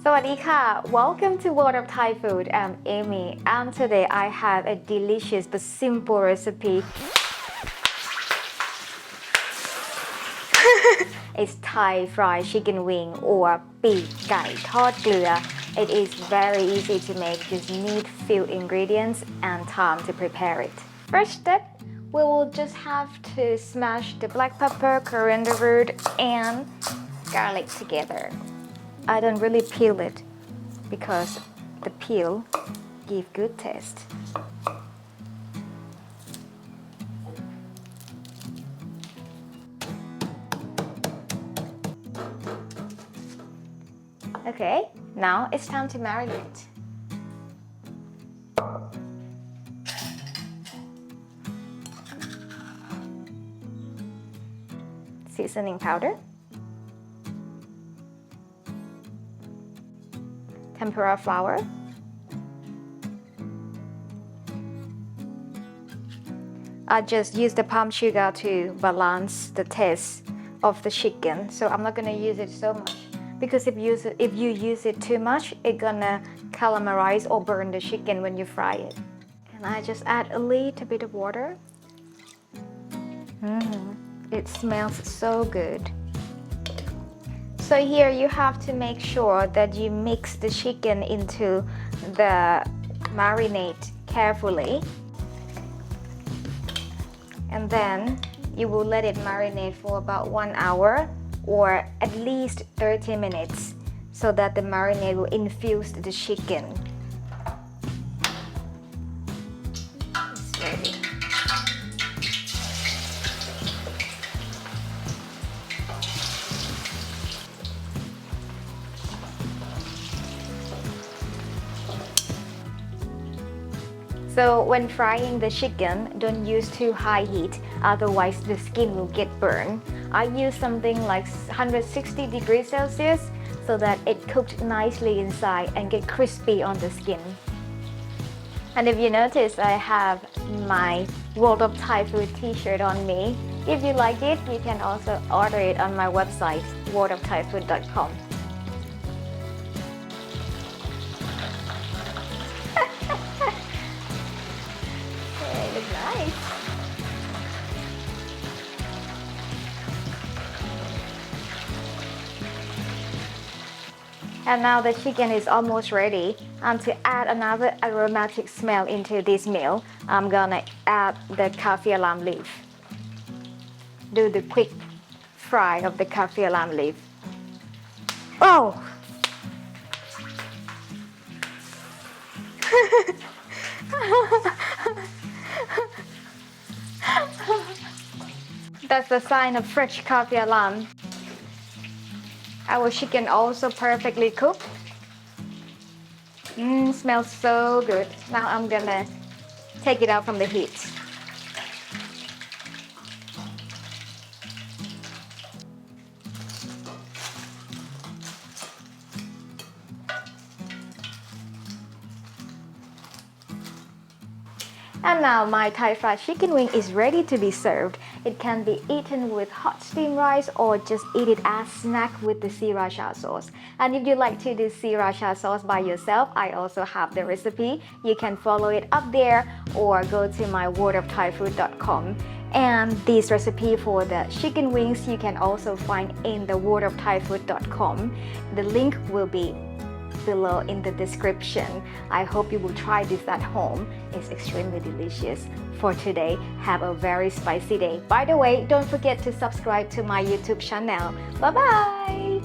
สวัสดีค่ะ Welcome to World of Thai Food. I'm Amy, and today I have a delicious but simple recipe. It's Thai fried chicken wing or ปีกไก่ทอดเกลือ. It is very easy to make. Just need few ingredients and time to prepare it. First step, we will just have to smash the black pepper, coriander root, and garlic together. I don't really peel it because the peel give good taste. Okay, now it's time to marinate. Seasoning powder, tempura flour, I just use the palm sugar to balance the taste of the chicken, so I'm not gonna use it so much because if you use it too much, it's gonna caramelize or burn the chicken when you fry it. And I just add a little bit of water. It smells so good. So here you have to make sure that you mix the chicken into the marinade carefully. And then you will let it marinate for about 1 hour or at least 30 minutes so that the marinade will infuse the chicken. It's ready. So when frying the chicken, don't use too high heat, otherwise the skin will get burned. I use something like 160 degrees Celsius so that it cooked nicely inside and get crispy on the skin. And if you notice, I have my World of Thai Food t-shirt on me. If you like it, you can also order it on my website, worldofthaifood.com. Nice. And now the chicken is almost ready. And to add another aromatic smell into this meal, I'm gonna add the kaffir alam leaf. Do the quick fry of the kaffir alam leaf. Oh! That's the sign of fresh kaffir alam. Our chicken also perfectly cooked. Smells so good. Now I'm gonna take it out from the heat. And now my Thai fried chicken wing is ready to be served. It can be eaten with hot steamed rice or just eat it as snack with the sriracha sauce. And if you like to do sriracha sauce by yourself, I also have the recipe. You can follow it up there or go to my worldofthaifood.com. And this recipe for the chicken wings you can also find in the worldofthaifood.com. The link will be below in the description. I hope you will try this at home. It's extremely delicious. For today, have a very spicy day. By the way, don't forget to subscribe to my YouTube channel. Bye bye.